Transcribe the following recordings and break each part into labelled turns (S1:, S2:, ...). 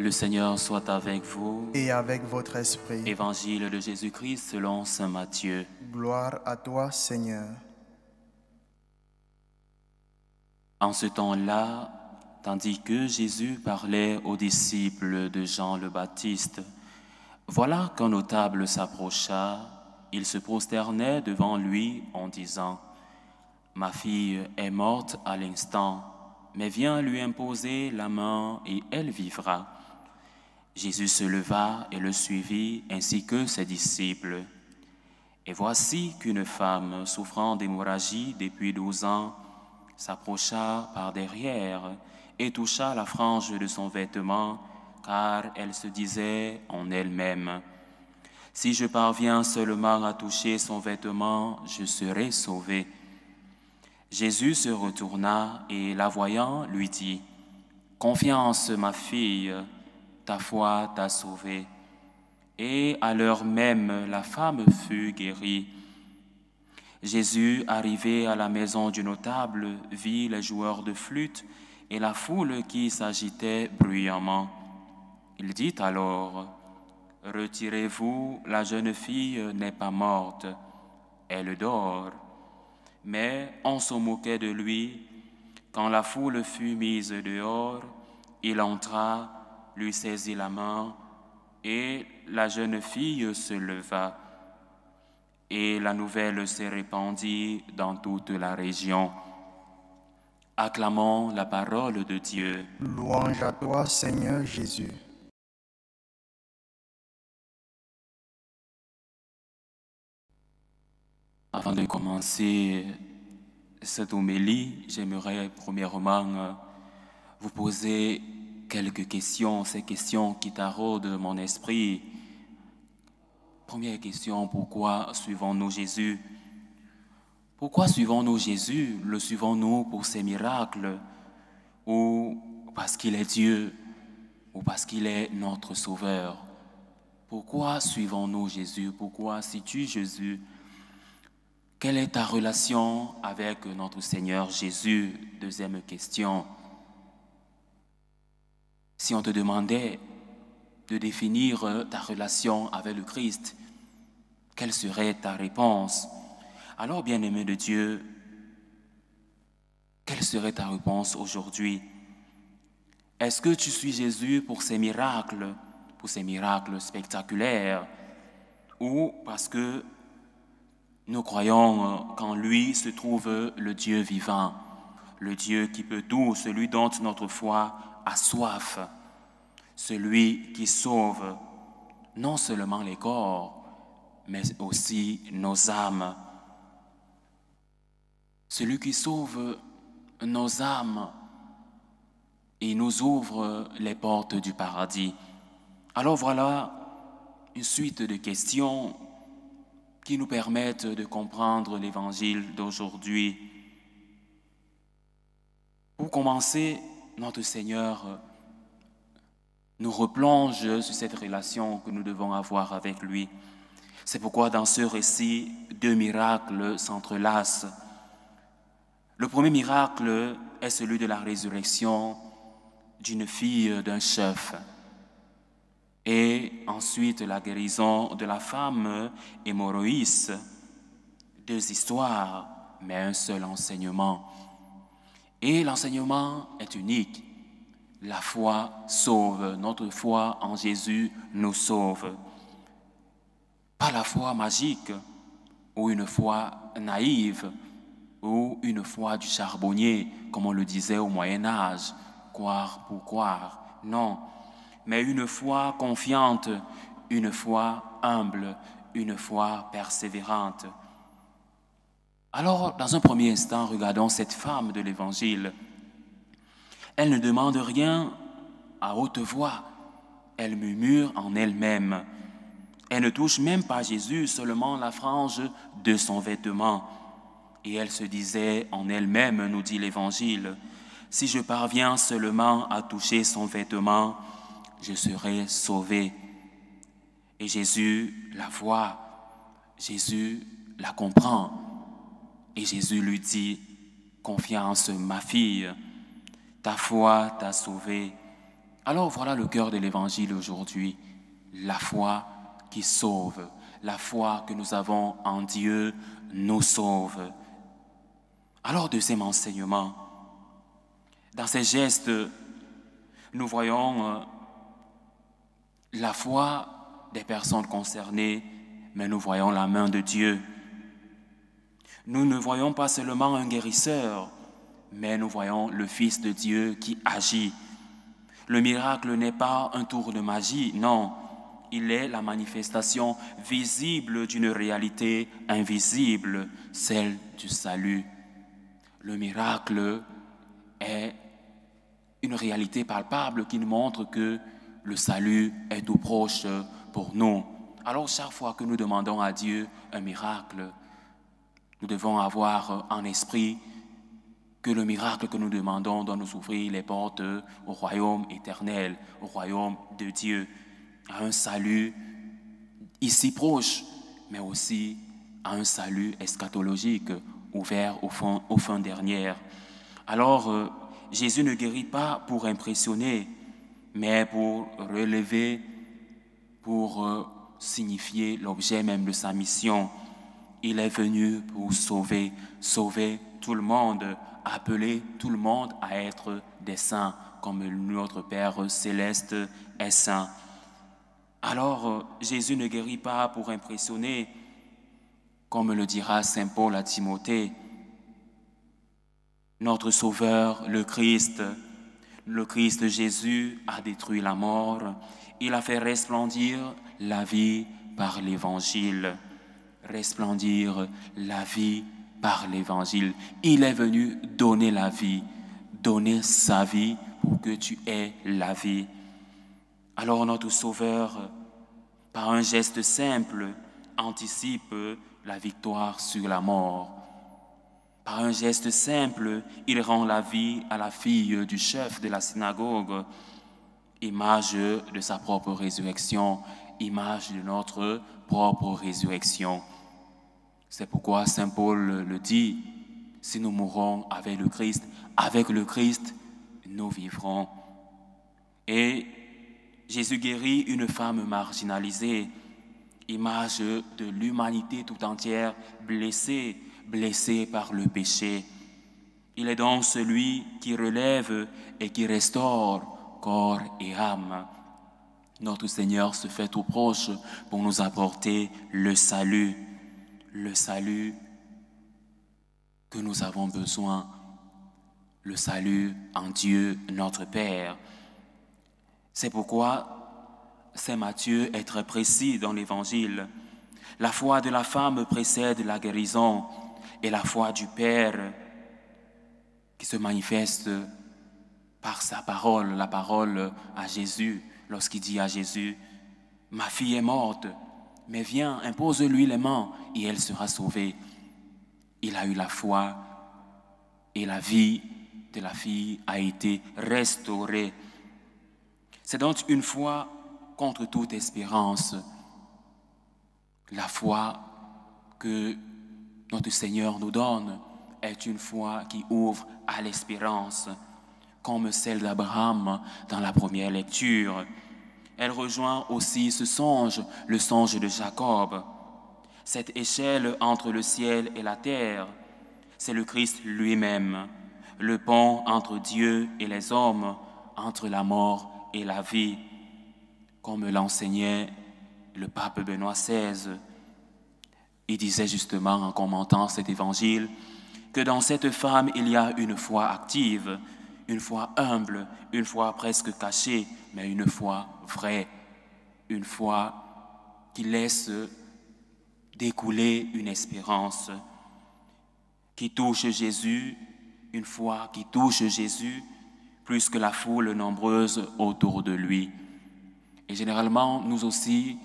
S1: Le Seigneur soit avec vous.
S2: Et avec votre esprit.
S1: Évangile de Jésus-Christ selon saint Matthieu.
S2: Gloire à toi, Seigneur.
S1: En ce temps-là, tandis que Jésus parlait aux disciples de Jean le Baptiste, voilà qu'un notable s'approcha, il se prosternait devant lui en disant : « Ma fille est morte à l'instant, mais viens lui imposer la main et elle vivra. » Jésus se leva et le suivit, ainsi que ses disciples. Et voici qu'une femme souffrant d'hémorragie depuis 12 ans s'approcha par derrière et toucha la frange de son vêtement, car elle se disait en elle-même : « Si je parviens seulement à toucher son vêtement, je serai sauvée. » Jésus se retourna et, la voyant, lui dit : « Confiance, ma fille, ta foi t'a sauvée. » Et à l'heure même, la femme fut guérie. Jésus, arrivé à la maison du notable, vit les joueurs de flûte et la foule qui s'agitait bruyamment. Il dit alors : « Retirez-vous, la jeune fille n'est pas morte, elle dort. » Mais on se moquait de lui. Quand la foule fut mise dehors, il entra, lui saisit la main, et la jeune fille se leva. Et la nouvelle se répandit dans toute la région. Acclamons la parole de Dieu.
S2: Louange à toi, Seigneur Jésus.
S1: Avant de commencer cette homélie, j'aimerais premièrement vous poser quelques questions, ces questions qui taraudent mon esprit. Première question, pourquoi suivons-nous Jésus? Pourquoi suivons-nous Jésus? Le suivons-nous pour ses miracles, ou parce qu'il est Dieu, ou parce qu'il est notre Sauveur? Pourquoi suivons-nous Jésus? Pourquoi suis-tu Jésus? Quelle est ta relation avec notre Seigneur Jésus? Deuxième question. Si on te demandait de définir ta relation avec le Christ, quelle serait ta réponse? Alors, bien-aimé de Dieu, quelle serait ta réponse aujourd'hui? Est-ce que tu suis Jésus pour ses miracles spectaculaires, ou parce que nous croyons qu'en lui se trouve le Dieu vivant, le Dieu qui peut tout, celui dont notre foi a soif, celui qui sauve non seulement les corps, mais aussi nos âmes. Celui qui sauve nos âmes et nous ouvre les portes du paradis. Alors voilà une suite de questions qui nous permettent de comprendre l'évangile d'aujourd'hui. Pour commencer, notre Seigneur nous replonge sur cette relation que nous devons avoir avec lui. C'est pourquoi dans ce récit, 2 miracles s'entrelacent. Le premier miracle est celui de la résurrection d'une fille d'un chef. Et ensuite, la guérison de la femme hémorroïde. 2 histoires, mais un seul enseignement. Et l'enseignement est unique. La foi sauve. Notre foi en Jésus nous sauve. Pas la foi magique, ou une foi naïve, ou une foi du charbonnier, comme on le disait au Moyen-Âge, croire pour croire. Non. Mais une foi confiante, une foi humble, une foi persévérante. Alors, dans un premier instant, regardons cette femme de l'Évangile. Elle ne demande rien à haute voix, elle murmure en elle-même. Elle ne touche même pas Jésus, seulement la frange de son vêtement. Et elle se disait en elle-même, nous dit l'Évangile, « Si je parviens seulement à toucher son vêtement, je serai sauvée. » Et Jésus la voit, Jésus la comprend. Et Jésus lui dit, « Confiance, ma fille, ta foi t'a sauvée. » Alors voilà le cœur de l'Évangile aujourd'hui, la foi qui sauve, la foi que nous avons en Dieu nous sauve. Alors deuxième enseignement, dans ces gestes, nous voyons la foi des personnes concernées, mais nous voyons la main de Dieu. Nous ne voyons pas seulement un guérisseur, mais nous voyons le Fils de Dieu qui agit. Le miracle n'est pas un tour de magie, non. Il est la manifestation visible d'une réalité invisible, celle du salut. Le miracle est une réalité palpable qui nous montre que le salut est tout proche pour nous. Alors chaque fois que nous demandons à Dieu un miracle, nous devons avoir en esprit que le miracle que nous demandons doit nous ouvrir les portes au royaume éternel, au royaume de Dieu, à un salut ici proche, mais aussi à un salut eschatologique ouvert aux fins dernières. Alors, Jésus ne guérit pas pour impressionner, mais pour relever, pour signifier l'objet même de sa mission. Il est venu pour sauver tout le monde, appeler tout le monde à être des saints, comme notre Père céleste est saint. Alors, Jésus ne guérit pas pour impressionner, comme le dira saint Paul à Timothée. Notre Sauveur, le Christ Jésus a détruit la mort. Il a fait resplendir la vie par l'Évangile. Resplendir la vie par l'Évangile. Il est venu donner la vie, donner sa vie pour que tu aies la vie. Alors notre Sauveur, par un geste simple, anticipe la victoire sur la mort. Par un geste simple, il rend la vie à la fille du chef de la synagogue, image de sa propre résurrection, image de notre propre résurrection. C'est pourquoi saint Paul le dit, si nous mourons avec le Christ, nous vivrons. Et Jésus guérit une femme marginalisée, image de l'humanité tout entière blessée par le péché. Il est donc celui qui relève et qui restaure corps et âme. Notre Seigneur se fait tout proche pour nous apporter le salut que nous avons besoin, le salut en Dieu notre Père. C'est pourquoi saint Matthieu est très précis dans l'Évangile. La foi de la femme précède la guérison et la foi du Père qui se manifeste par sa parole, la parole à Jésus, lorsqu'il dit à Jésus, « Ma fille est morte, mais viens, impose-lui les mains et elle sera sauvée. » Il a eu la foi et la vie de la fille a été restaurée. C'est donc une foi contre toute espérance. La foi que notre Seigneur nous donne est une foi qui ouvre à l'espérance, comme celle d'Abraham dans la première lecture. Elle rejoint aussi ce songe, le songe de Jacob. Cette échelle entre le ciel et la terre, c'est le Christ lui-même, le pont entre Dieu et les hommes, entre la mort et la vie, comme l'enseignait le pape Benoît XVI. Il disait justement en commentant cet évangile que dans cette femme il y a une foi active, une foi humble, une foi presque cachée, mais une foi vraie, une foi qui laisse découler une espérance, qui touche Jésus, une foi qui touche Jésus plus que la foule nombreuse autour de lui. Et généralement, nous aussi,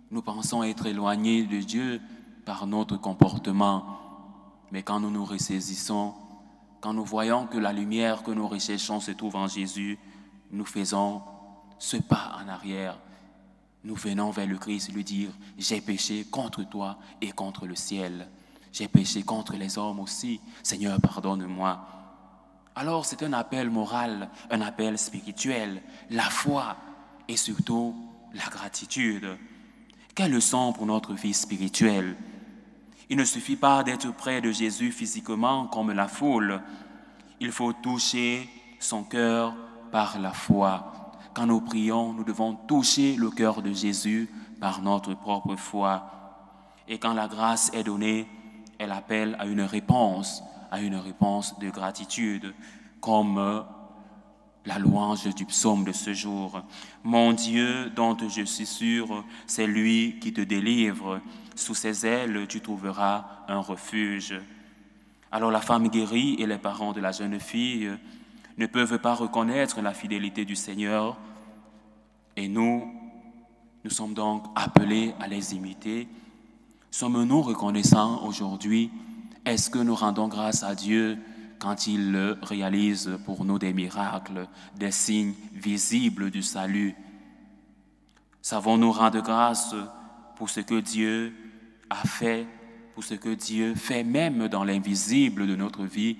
S1: nous pensons être éloignés de Dieu par notre comportement. Mais quand nous nous ressaisissons, quand nous voyons que la lumière que nous recherchons se trouve en Jésus, nous faisons ce pas en arrière. Nous venons vers le Christ lui dire « J'ai péché contre toi et contre le ciel. J'ai péché contre les hommes aussi. Seigneur, pardonne-moi. » Alors c'est un appel moral, un appel spirituel, la foi et surtout la gratitude. Quelle leçon pour notre vie spirituelle! Il ne suffit pas d'être près de Jésus physiquement comme la foule. Il faut toucher son cœur par la foi. Quand nous prions, nous devons toucher le cœur de Jésus par notre propre foi. Et quand la grâce est donnée, elle appelle à une réponse de gratitude, comme la louange du psaume de ce jour. Mon Dieu, dont je suis sûr, c'est lui qui te délivre. Sous ses ailes, tu trouveras un refuge. Alors la femme guérie et les parents de la jeune fille ne peuvent pas reconnaître la fidélité du Seigneur. Et nous sommes donc appelés à les imiter. Sommes-nous reconnaissants aujourd'hui? Est-ce que nous rendons grâce à Dieu quand il réalise pour nous des miracles, des signes visibles du salut? Savons-nous rendre grâce pour ce que Dieu a fait, pour ce que Dieu fait même dans l'invisible de notre vie?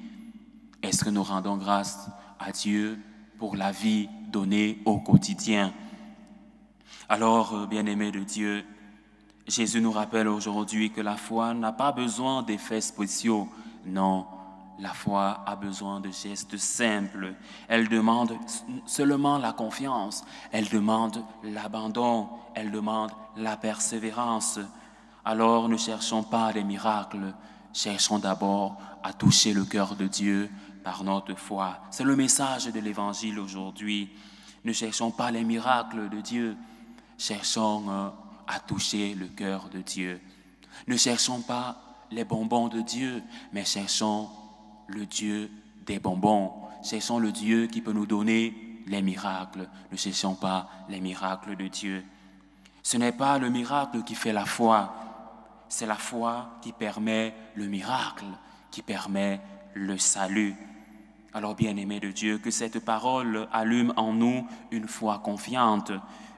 S1: Est-ce que nous rendons grâce à Dieu pour la vie donnée au quotidien? Alors, bien-aimés de Dieu, Jésus nous rappelle aujourd'hui que la foi n'a pas besoin d'effets spéciaux. Non, la foi a besoin de gestes simples. Elle demande seulement la confiance. Elle demande l'abandon. Elle demande la persévérance. Alors ne cherchons pas les miracles. Cherchons d'abord à toucher le cœur de Dieu par notre foi. C'est le message de l'Évangile aujourd'hui. Ne cherchons pas les miracles de Dieu. Cherchons à toucher le cœur de Dieu. Ne cherchons pas les bonbons de Dieu, mais cherchons le Dieu des bonbons. Cherchons le Dieu qui peut nous donner les miracles. Ne cherchons pas les miracles de Dieu. Ce n'est pas le miracle qui fait la foi, c'est la foi qui permet le miracle, qui permet le salut. Alors, bien-aimés de Dieu, que cette parole allume en nous une foi confiante,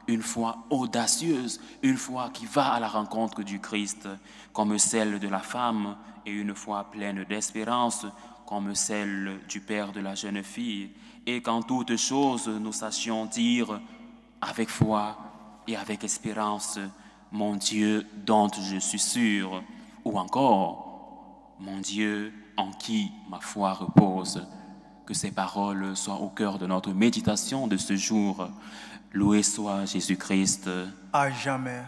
S1: une foi audacieuse, une foi qui va à la rencontre du Christ, comme celle de la femme, et une foi pleine d'espérance, comme celle du père de la jeune fille, et qu'en toutes choses nous sachions dire avec foi et avec espérance, mon Dieu dont je suis sûr, ou encore, mon Dieu en qui ma foi repose. Que ces paroles soient au cœur de notre méditation de ce jour. Loué soit Jésus-Christ.
S2: À jamais.